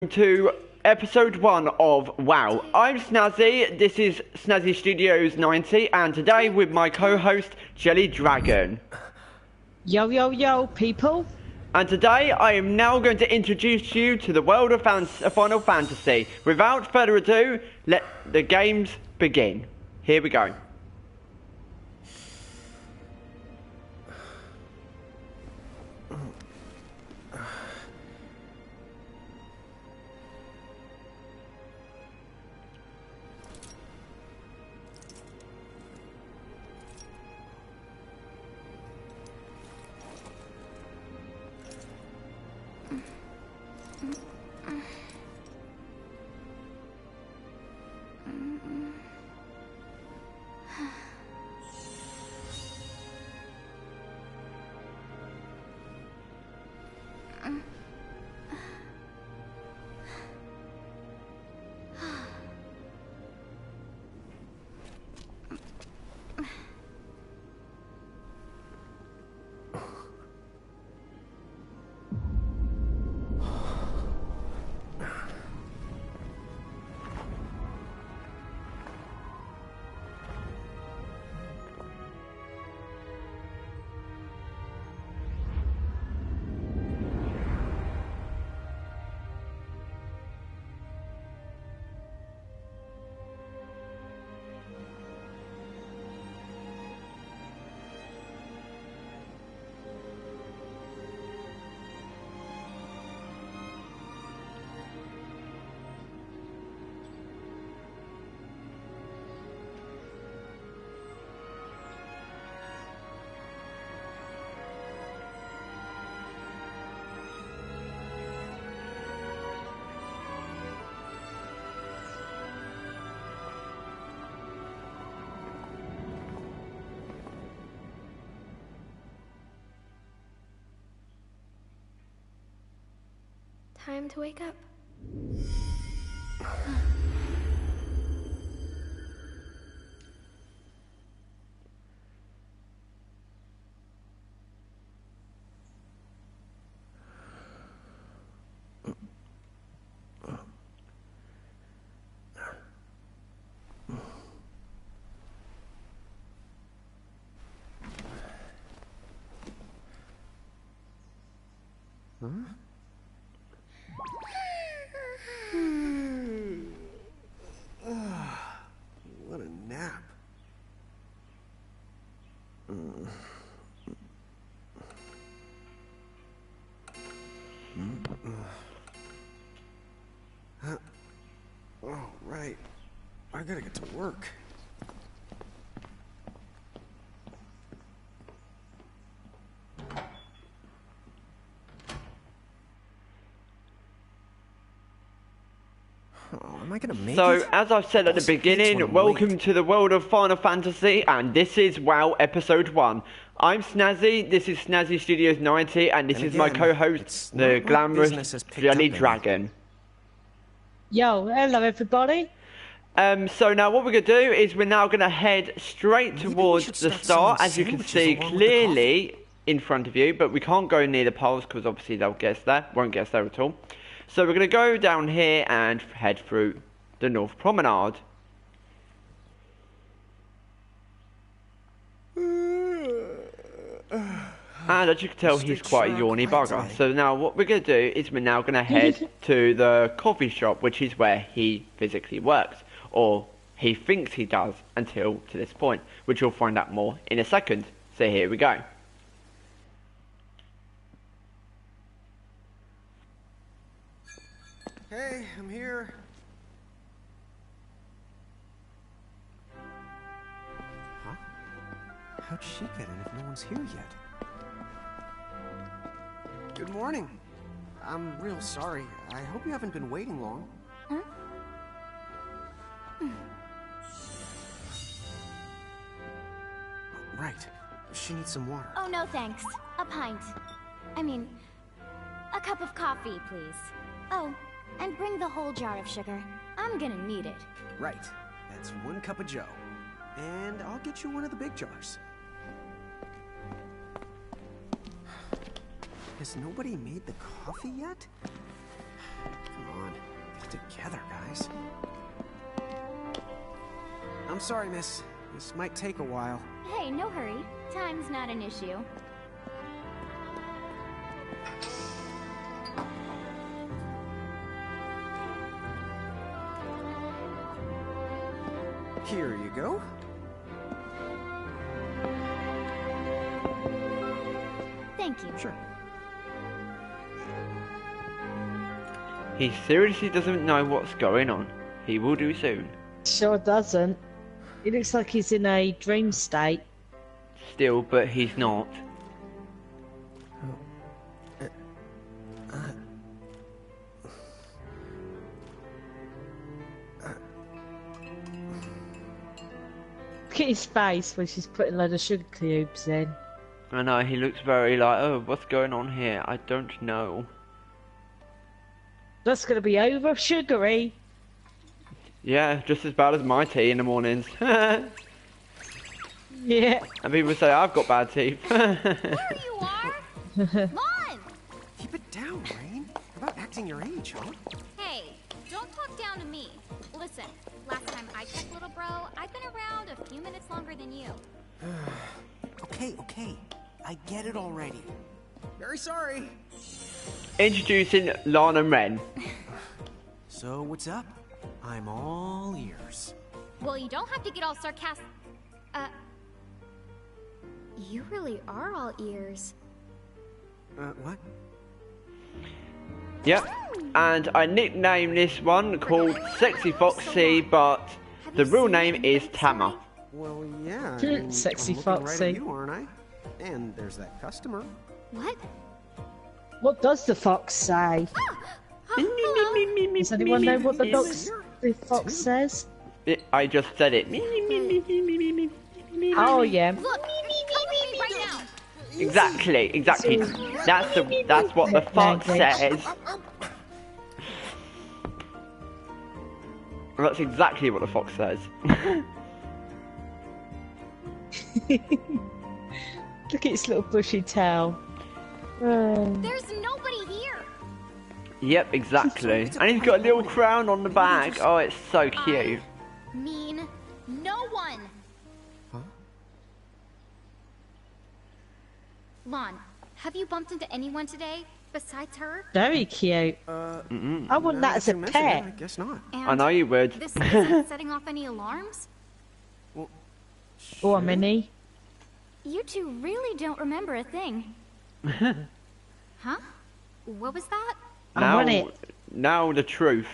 To episode 1 of WoW. I'm Snazzy, this is Snazzy Studios 90, and today with my co-host Jelly Dragon. Yo, yo, yo, people. And today I am now going to introduce you to the world of Final Fantasy. Without further ado, let the games begin. Here we go. Time to wake up. What a nap. Oh, right. I gotta get to work. Am I gonna make it? So, as I've said at the beginning, welcome to the world of Final Fantasy, and this is WoW Episode 1. I'm Snazzy, this is Snazzy Studios 90, and this is my co-host, the glamorous Jelly Dragon. Yo, hello, everybody. So now what we're going to do is we're now going to head straight towards the start, as you can see clearly in front of you, but we can't go near the poles because obviously they'll get us there, won't get us there at all. So we're going to go down here and head through the North Promenade. And as you can tell, he's quite a yawny bugger. So now what we're going to do is we're now going to head to the coffee shop, which is where he physically works. Or he thinks he does until to this point, which you'll find out more in a second. So here we go. Hey, I'm here. Huh? How'd she get in if no one's here yet? Good morning. I'm real sorry. I hope you haven't been waiting long. Huh? Right. She needs some water. Oh, no thanks. A pint. I mean, a cup of coffee, please. Oh, and bring the whole jar of sugar. I'm gonna need it. Right. That's 1 cup of joe. And I'll get you one of the big jars. Has nobody made the coffee yet? Come on. nice. I'm sorry, miss. This might take a while. Hey, no hurry. Time's not an issue. Here you go. Thank you. Sure. He seriously doesn't know what's going on. He will do soon. Sure doesn't. He looks like he's in a dream state. Still, but he's not. Look at his face when she's putting a load of sugar cubes in. I know, he looks very like, oh, what's going on here? I don't know. That's gonna be over sugary. Yeah, just as bad as my tea in the mornings. And Yeah. people say I've got bad teeth. There you are! Lon! Keep it down, Rain. About acting your age, huh? Hey, don't talk down to me. Listen, last time I checked, little bro, I've been around a few minutes longer than you. Okay. I get it already. Very sorry. Introducing Lon and Ren. So, what's up? I'm all ears. Well, you don't have to get all sarcastic. You really are all ears. What? Yep. And I nicknamed this one called Sexy Foxy, but the real name is Tama. Well, yeah. Sexy I'm looking right Foxy. at you, aren't I? And there's that customer. What? What does the fox say? Hello? Does anyone know what the fox says? I just said it. Oh yeah. Look, come with me right now. Exactly. That's what the fox says. That's exactly what the fox says. Look at its little bushy tail. There's nobody here. Yep, exactly. And he's got a little crown on the back. Oh, it's so cute. Mean no one. Huh? Lon, have you bumped into anyone today besides her? Very cute. I want that as a you mentioned it, I pet. guess not. And I know you would. This isn't setting off any alarms? Or a mini. You two really don't remember a thing. Huh? What was that? I want it. Now the truth.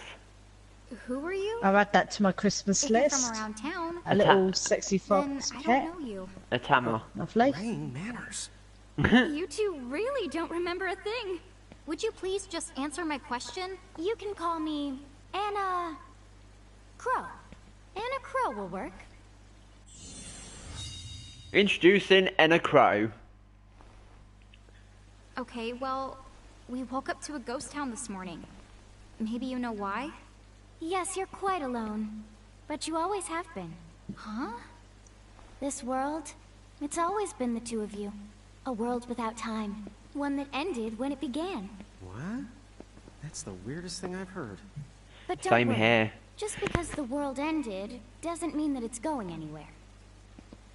Who were you? I'll add that to my Christmas If you're list. from around town, A little sexy then fox I pet. don't know you. A Tama. Lovely. Rain, manners. You two really don't remember a thing. Would you please just answer my question? You can call me Anna Crow. Anna Crow will work. Introducing Anna Crow. Okay, well, we woke up to a ghost town this morning. Maybe you know why? Yes, you're quite alone. But you always have been. Huh? This world, it's always been the two of you. A world without time. One that ended when it began. What? That's the weirdest thing I've heard. But don't Same worry. here. Just because the world ended doesn't mean that it's going anywhere.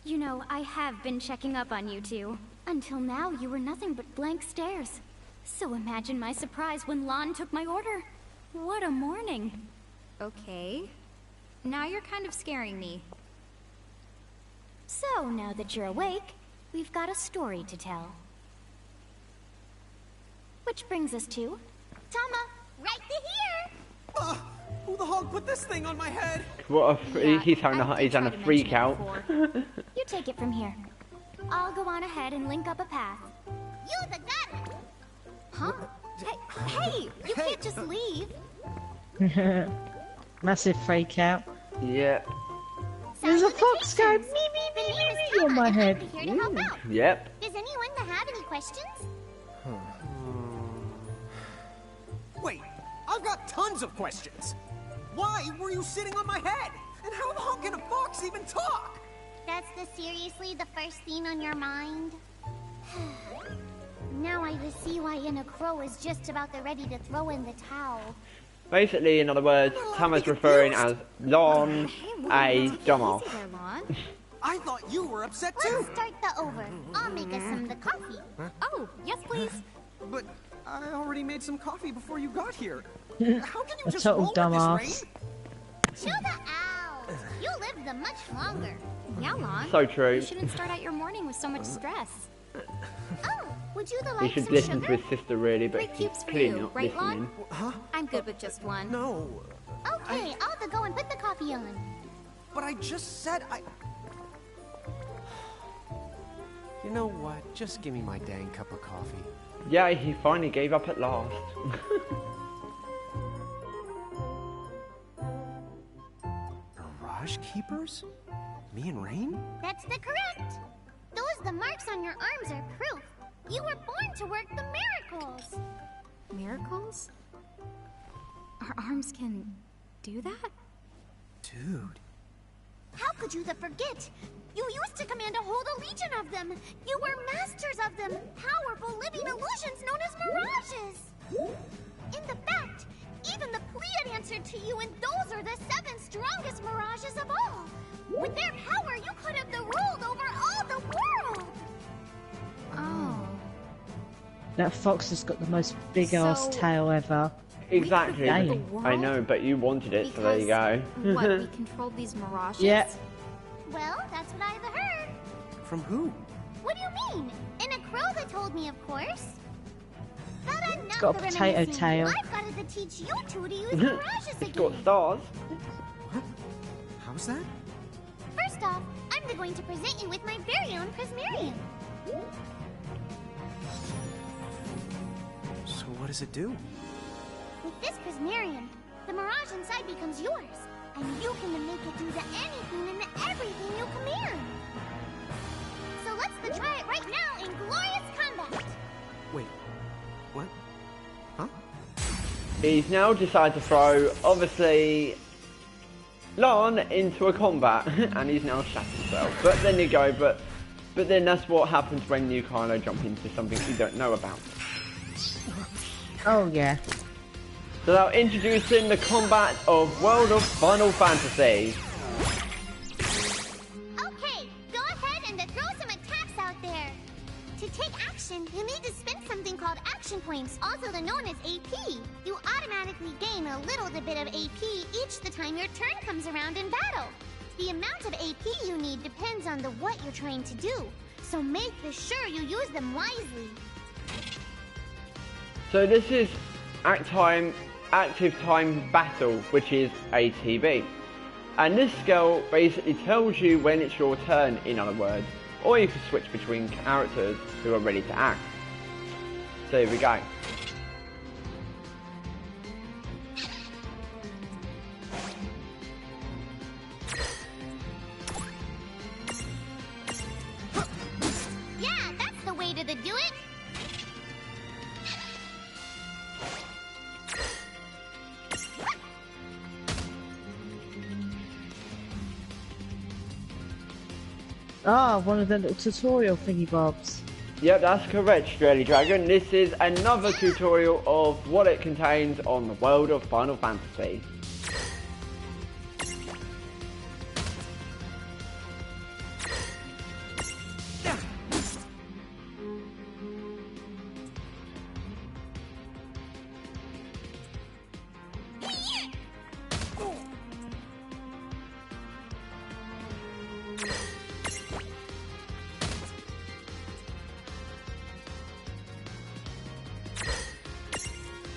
You know, I have been checking up on you two. Until now, you were nothing but blank stares. So imagine my surprise when Lon took my order. What a morning. Okay. Now you're kind of scaring me. So, now that you're awake, we've got a story to tell. Which brings us to... Tama, right to here! Who the hog put this thing on my head? What a Yeah, he's having I a did he's try having to a freak mention it out. before. You take it from here. I'll go on ahead and link up a path. You the gun! Huh? Hey, you can't just leave. Massive freak out. Yep. There's a fox going Salutations. me me The me name me is me on Tama, my and head. I'll be here to help out. Yep. Does anyone have any questions? Wait, I've got tons of questions. Why were you sitting on my head? And how the hell can a fox even talk? That's seriously the first thing on your mind? Now I see why Anna Crow is just about ready to throw in the towel. Basically, in other words, Tama's referring as Lon a dumbass. Easy there, Lon. I thought you were upset Let's too. start the over. I'll make us some of the coffee. Oh, yes, please. But I already made some coffee before you got here. How can you A just total roll with this dumbass. rain? Chill the out. You lived them much longer. Yeah, Lon. So true. You shouldn't start out your morning with so much stress. Oh, would you He like should some listen sugar? to his sister really, but 3 he's cubes for clearly you, not right, listening. Lon? Huh? I'm good with just one. No. Okay, I'll go and put the coffee on. But I just said I... You know what? Just give me my dang cup of coffee. Yeah, he finally gave up at last. Mirage Keepers? Me and Rain? That's the correct. The marks on your arms are proof. You were born to work the miracles. Miracles? Our arms can do that? Dude. How could you forget? You used to command a whole legion of them. You were masters of them. Powerful living illusions known as mirages. In the fact, even the Pleiad answered to you, and those are the 7 strongest mirages of all. With their power, you could have ruled over all the world. Oh. That fox has got the most big ass So- tail ever. Exactly. the I world? know, but you wanted it, so there you go. What, we controlled these mirages? Yeah. Well, that's what I've heard. From who? What do you mean? In a crow that told me, of course. But enough got a of potato reminiscing. tail. I've got to teach you two to use mirages It's got again. stars. How's that? First off, I'm going to present you with my very own Prismarium. So what does it do? With this Prismarium, the mirage inside becomes yours, and you can make it do the anything and the everything you command. So let's try it right now in glorious combat. Wait. What? Huh? He's now decided to throw, obviously, Lon into a combat, and he's now shat himself. But then you go, but then that's what happens when you kind of jump into something you don't know about. Oh yeah. So now introducing the combat of World of Final Fantasy. Okay, go ahead and throw some attacks out there. To take action, you need to spend something called action points, also known as AP. You automatically gain a little bit of AP each the time your turn comes around in battle. The amount of AP you need depends on what you're trying to do, so make sure you use them wisely. So this is active time battle, which is ATB. And this skill basically tells you when it's your turn, in other words. Or you can switch between characters who are ready to act. So here we go. Yeah, that's the way to do it. Ah, one of the little tutorial thingy bobs. Yep, that's correct, Strelly Dragon. This is another tutorial of what it contains on the world of Final Fantasy.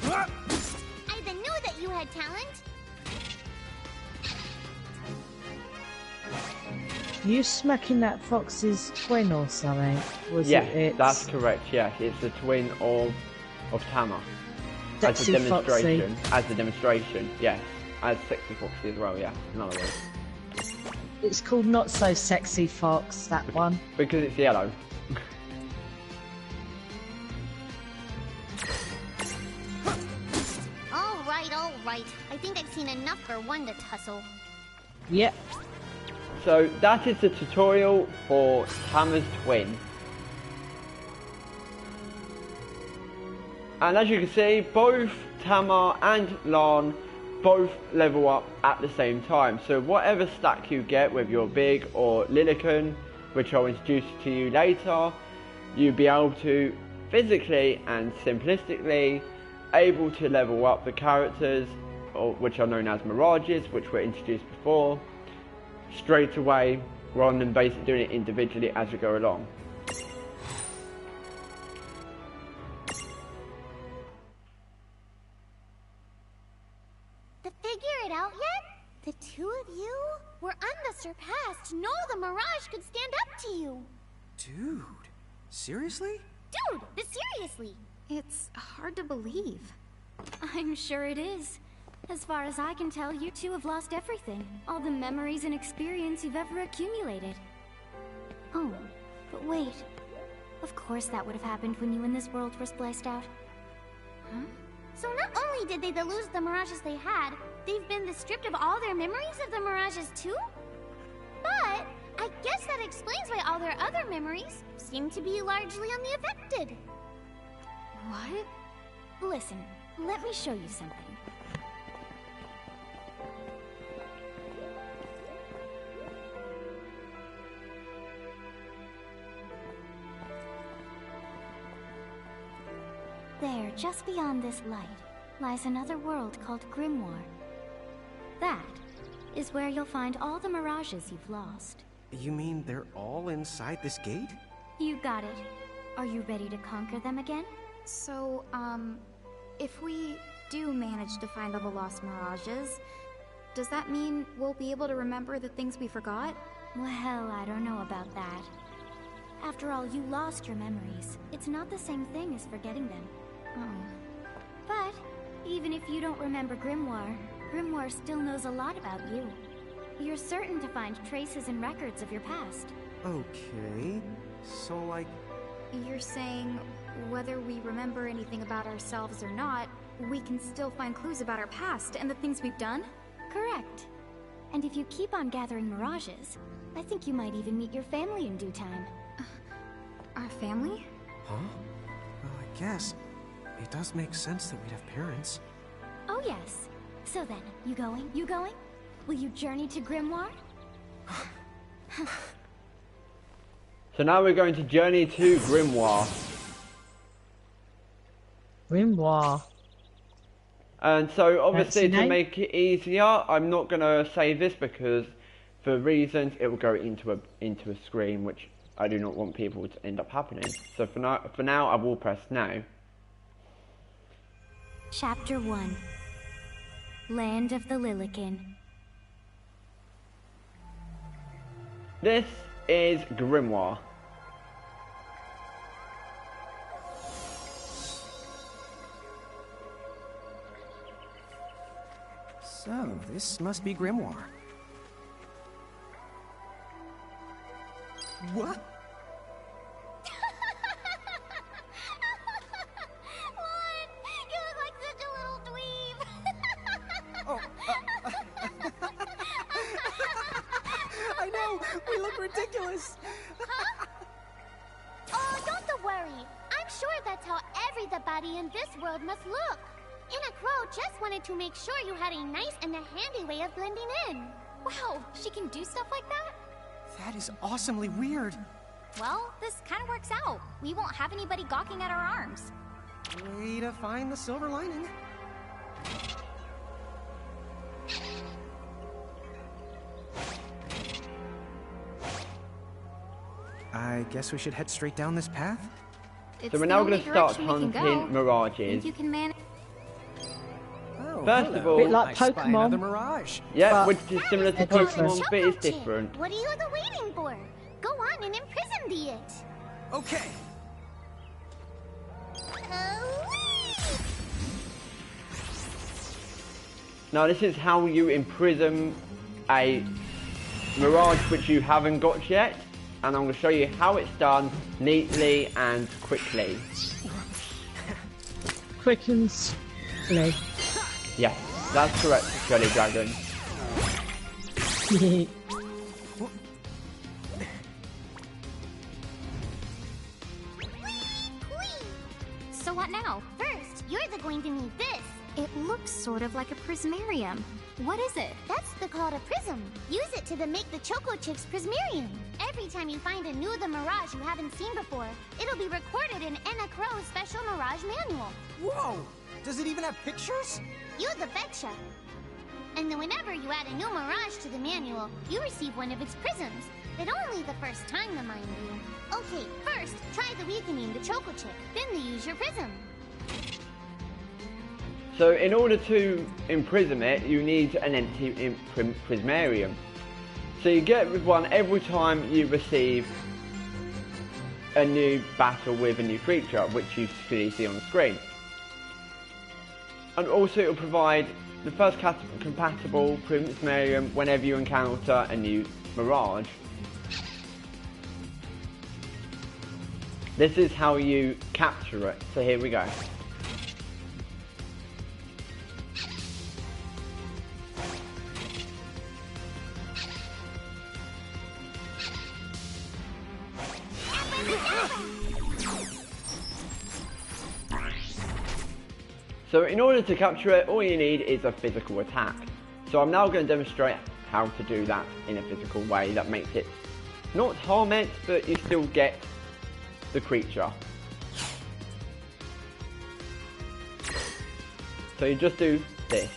I knew that you had talent. You smacking that fox's twin or something? Was Yeah, it? that's correct. Yeah, it's the twin of Tama. As a Sexy demonstration. Foxy. As a demonstration, yes. As Sexy Foxy as well, yeah. In other words. It's called Not So Sexy Fox, that one. Because it's yellow. All right. I think I've seen enough for one to tussle. Yep. So that is the tutorial for Tama's twin. And as you can see, both Tamar and Lan both level up at the same time. So whatever stack you get with your Big or Lilican, which I'll introduce to you later, you'll be able to physically and simplistically able to level up the characters, which are known as Mirages, which were introduced before, straight away, rather than basically doing it individually as you go along. To figure it out yet? The two of you were unsurpassed. No, the Mirage could stand up to you. Dude, seriously? Dude, seriously. It's hard to believe. I'm sure it is. As far as I can tell, you two have lost everything. All the memories and experience you've ever accumulated. Oh, but wait. Of course that would have happened when you and this world were spliced out. Huh? So not only did they lose the Mirages they had, they've been stripped of all their memories of the Mirages too? But I guess that explains why all their other memories seem to be largely unaffected. What? Listen, let me show you something. There, just beyond this light, lies another world called Grimoire. That is where you'll find all the Mirages you've lost. You mean they're all inside this gate? You got it. Are you ready to conquer them again? So, if we do manage to find all the lost Mirages, does that mean we'll be able to remember the things we forgot? Well, I don't know about that. After all, you lost your memories. It's not the same thing as forgetting them. Oh. But even if you don't remember Grimoire, Grimoire still knows a lot about you. You're certain to find traces and records of your past. Okay, so like... You're saying whether we remember anything about ourselves or not, we can still find clues about our past and the things we've done? Correct. And if you keep on gathering Mirages, I think you might even meet your family in due time. Our family? Huh? Well, I guess it does make sense that we'd have parents. Oh yes. So then, you going? You going? Will you journey to Grimoire? So now we're going to journey to Grimoire. Grimoire. And so obviously Fancy to name. make it easier, I'm not going to say this because for reasons it will go into a screen which I do not want people to end up happening. So for now I will press now. Chapter 1. Land of the Lilican. This is Grimoire. So, this must be Grimoire. What? What? You look like such a little dweeb. Oh, I know! We look ridiculous! Oh, don't worry. I'm sure that's how everybody in this world must look. Inna Crow just wanted to make sure you had a nice and a handy way of blending in. Wow, she can do stuff like that? That is awesomely weird. Well, this kind of works out. We won't have anybody gawking at our arms. Way to find the silver lining. I guess we should head straight down this path? It's So we're the now only going to start direction we can hunting go. Mirages. Think you can manage? Oh, First of all- Bit like I spy Pokemon. another Mirage. Yeah, But- which is similar to They're different. Pokemon, but it's different. What are you waiting for? Go on and imprison the it. Okay. Now this is how you imprison a Mirage which you haven't got yet, and I'm going to show you how it's done neatly and quickly. Quickens. Play. Yes, that's correct, Jelly Dragon. So what now? First, you're going to need this. It looks sort of like a prismarium. What is it? That's called a prism. Use it to make the Choco Chicks Prismarium. Every time you find a new The Mirage you haven't seen before, it'll be recorded in Enna Crow's special Mirage manual. Whoa! Does it even have pictures? You the betcha. And then whenever you add a new Mirage to the manual, you receive one of its prisms. But only the first time, mind you. Okay, first, try the weakening, the Choco Chick. Then they use your prism. So in order to imprison it, you need an empty prismarium. So you get one every time you receive a new battle with a new creature, which you clearly see on the screen. And also it will provide the first compatible prismarium whenever you encounter a new Mirage. This is how you capture it, so here we go. So in order to capture it, all you need is a physical attack. So I'm now going to demonstrate how to do that in a physical way that makes it not harm it, but you still get the creature. So you just do this.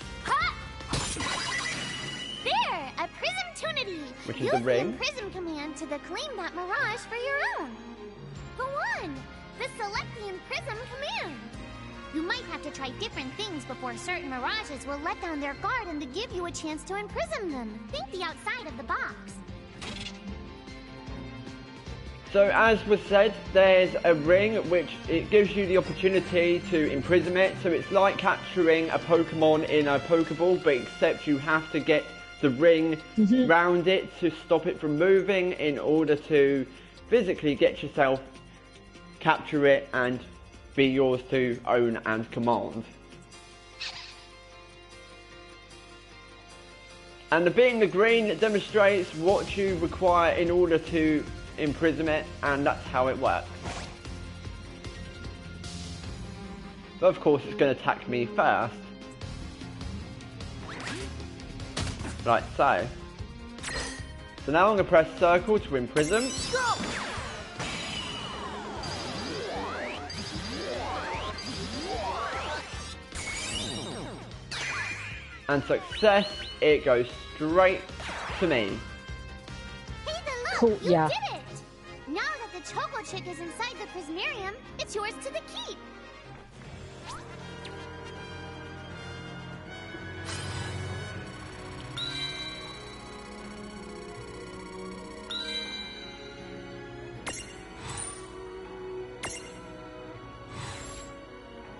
There! A Prismtunity! Which is the ring. Use the Prism command to claim that Mirage for your own. Go on! The Select the Prism command! You might have to try different things before certain Mirages will let down their guard and to give you a chance to imprison them. Think the outside of the box. So as was said, there's a ring which it gives you the opportunity to imprison it. So it's like capturing a Pokemon in a Pokeball, but except you have to get the ring round it to stop it from moving in order to physically get yourself, capture it and be yours to own and command. And the bit in the green demonstrates what you require in order to imprison it, and that's how it works. But of course it's going to attack me first. Like so. So now I'm going to press circle to imprison. Go! And success, it goes straight to me. Hey, then look! Cool, You yeah. did it! Now that the Choco Chick is inside the Prismarium, it's yours to the keep!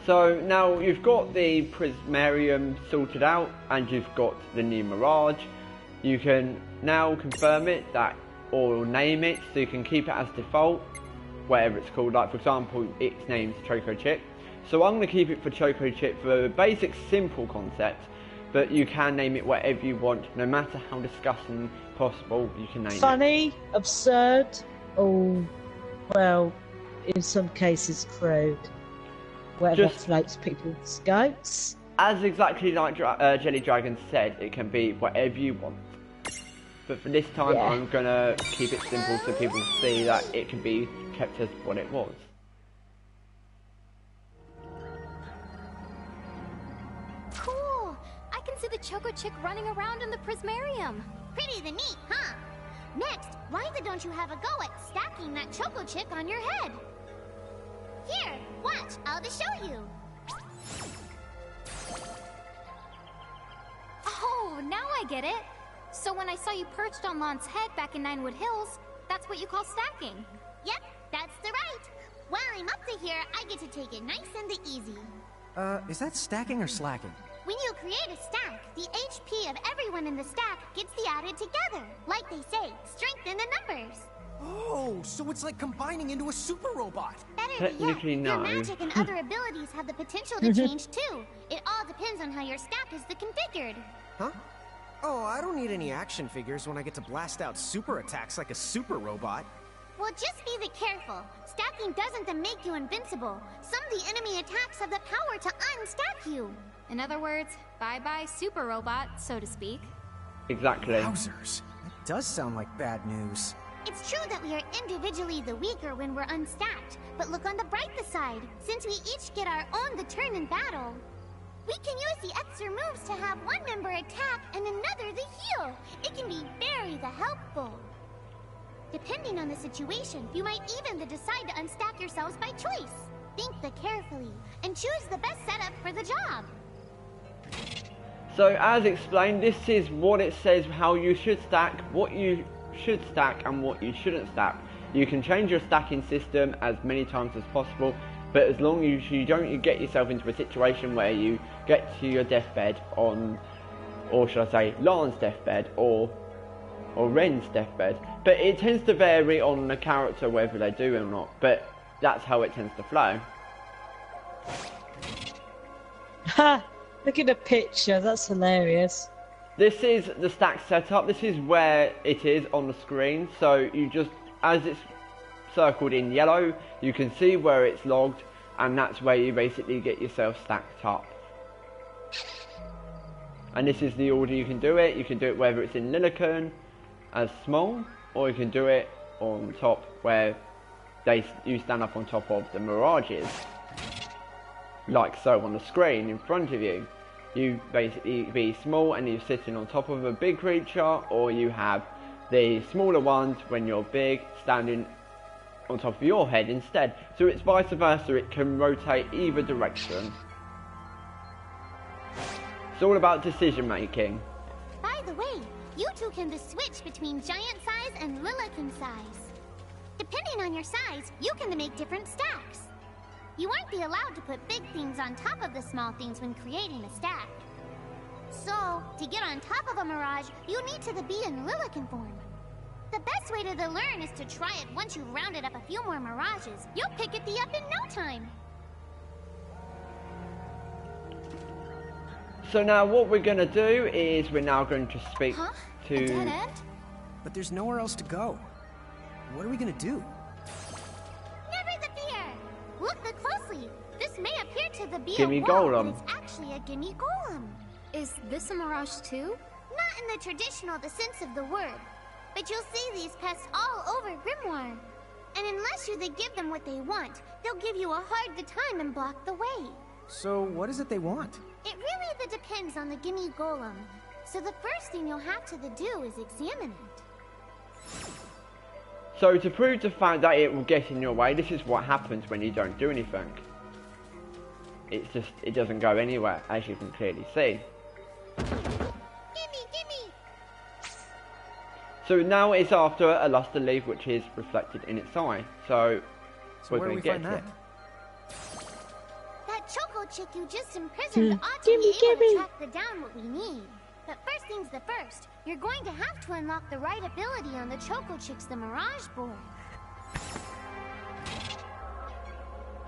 So now you've got the Prismarium sorted out and you've got the new Mirage. You can now confirm it or name it, so you can keep it as default, whatever it's called. Like for example, its name's Choco Chick. So I'm going to keep it for Choco Chick for a basic simple concept, but you can name it whatever you want, no matter how disgusting possible, you can name it. Funny, absurd, or, well, in some cases crude. Whatever floats people's goats. As exactly like Jelly Dragon said, it can be whatever you want. But for this time, I'm going to keep it simple so people see that it can be kept as what it was. Cool! I can see the Choco Chick running around in the Prismarium. Pretty the neat, huh? Next, why don't you have a go at stacking that Choco Chick on your head? Here, watch, I'll just show you. Oh, now I get it. So when I saw you perched on Lon's head back in Ninewood Hills, that's what you call stacking. Yep, that's the right. While I'm up to here, I get to take it nice and easy. Is that stacking or slacking? When you create a stack, the HP of everyone in the stack gets added together. Like they say, strengthen the numbers. Oh, so it's like combining into a super robot. Better Technically, yet, no. your magic and other abilities have the potential to change too. It all depends on how your stack is configured. Huh? Oh, I don't need any action figures when I get to blast out super attacks like a super robot. Well, just be careful. Stacking doesn't then make you invincible. Some of the enemy attacks have the power to unstack you. In other words, bye-bye super robot, so to speak. Exactly. Wowzers. That does sound like bad news. It's true that we are individually the weaker when we're unstacked, but look on the brighter side. Since we each get our own turn in battle, we can use the extra moves to have one member attack and another the heal. It can be very helpful. Depending on the situation, you might even decide to unstack yourselves by choice. Think carefully and choose the best setup for the job. So as explained, this is what it says how you should stack, what you should stack and what you shouldn't stack. You can change your stacking system as many times as possible, but as long as you don't get yourself into a situation where you get to your deathbed on, or should I say, Lan's deathbed or Ren's deathbed. But it tends to vary on the character whether they do or not, but that's how it tends to flow. Ha! Look at the picture, that's hilarious. This is the stack setup. This is where it is on the screen. So you just, as it's circled in yellow, you can see where it's logged, and that's where you basically get yourself stacked up. And this is the order you can do it. You can do it whether it's in Lilycon as small, or you can do it on top where you stand up on top of the mirages, like so on the screen in front of you. You basically be small and you're sitting on top of a big creature, or you have the smaller ones when you're big standing on top of your head instead. So it's vice versa, it can rotate either direction. It's all about decision making. By the way, you two can switch between giant size and Lilycon size. Depending on your size, you can make different stacks. You won't be allowed to put big things on top of the small things when creating a stack. So, to get on top of a mirage, you need to be in Lilycon form. The best way to learn is to try it once you've rounded up a few more mirages. You'll pick it up in no time. So now what we're going to do is we're now going to speak to... A dead end? But there's nowhere else to go. What are we gonna do? Never the fear! Look closely. This may appear to be Gimme a wall, Golem. but it's actually a gimme golem. Is this a mirage too? Not in the traditional sense of the word, but you'll see these pests all over Grimoire. And unless you give them what they want, they'll give you a hard time and block the way. So what is it they want? It really depends on the gimme golem. So the first thing you'll have to do is examine it. So to prove the fact that it will get in your way, this is what happens when you don't do anything. It's just, it doesn't go anywhere, as you can clearly see. Gimme! So now it's after a luster leaf, which is reflected in its eye. So we're where going do to we get find to that? it. That choco chick you just imprisoned ought to be able to track down what we need. But first things first, you're going to have to unlock the right ability on the Choco Chick's the Mirage board.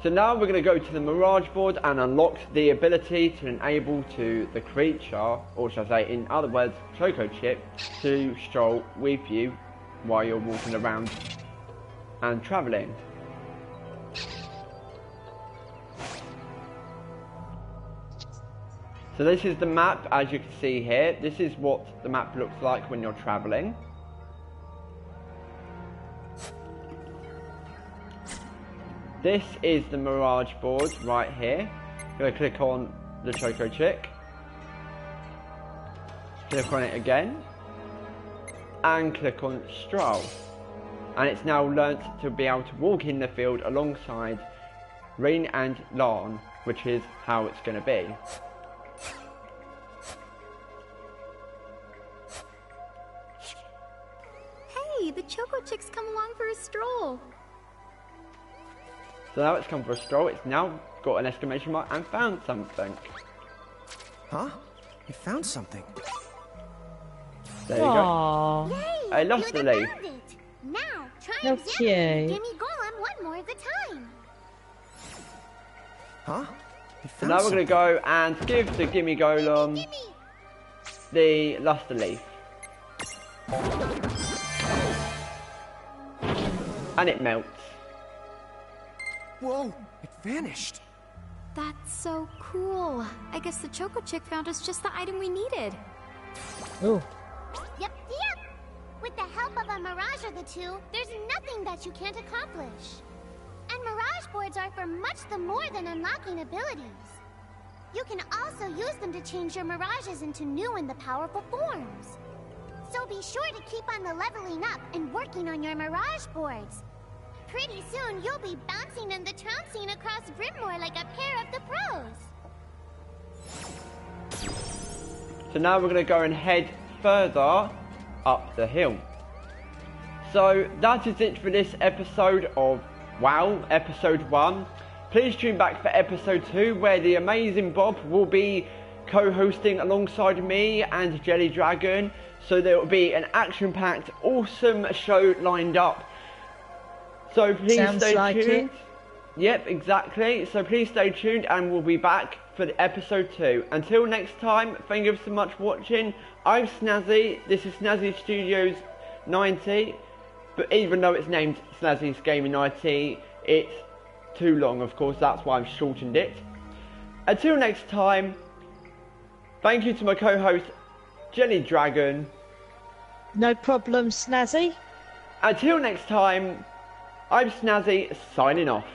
So now we're going to go to the Mirage board and unlock the ability to enable to the creature, or shall I say in other words, Choco Chip, to stroll with you while you're walking around and travelling. So this is the map, as you can see here. This is what the map looks like when you're travelling. This is the Mirage board right here. I'm going to click on the Choco Chick. Click on it again. And click on Stroll. And it's now learnt to be able to walk in the field alongside Ren and Lan, which is how it's going to be. Hey, the Choco Chick's come along for a stroll. So now it's come for a stroll. It's now got an exclamation mark and found something. Huh? You found something. There you go. Aww. Yay! I lost the leaf. Found it. Now, try How examining cute. Gimme Golem one more at a time. Huh? You So found now we're something. going to go and give the Gimme Golem Gimme! the luster leaf. and it melts. Whoa, it vanished. That's so cool. I guess the Choco Chick found us just the item we needed. Oh. Yep. With the help of a Mirage or the two, there's nothing that you can't accomplish. And Mirage boards are for much the more than unlocking abilities. You can also use them to change your Mirages into new and the powerful forms. So be sure to keep on the leveling up and working on your Mirage boards. Pretty soon, you'll be bouncing and the trouncing across Brimmore like a pair of the pros. So now we're going to go and head further up the hill. So that is it for this episode of WoW, episode 1. Please tune back for episode 2, where the amazing Bob will be co-hosting alongside me and Jelly Dragon. So there will be an action-packed, awesome show lined up. So please stay tuned. Yep, exactly. So please stay tuned and we'll be back for the episode 2. Until next time, thank you so much for watching. I'm Snazzy. This is Snazzy Studios 90. But even though it's named Snazzy's Gaming IT, it's too long, of course. That's why I've shortened it. Until next time, thank you to my co-host, Jelly Dragon. No problem, Snazzy. Until next time, I'm Snazzy, signing off.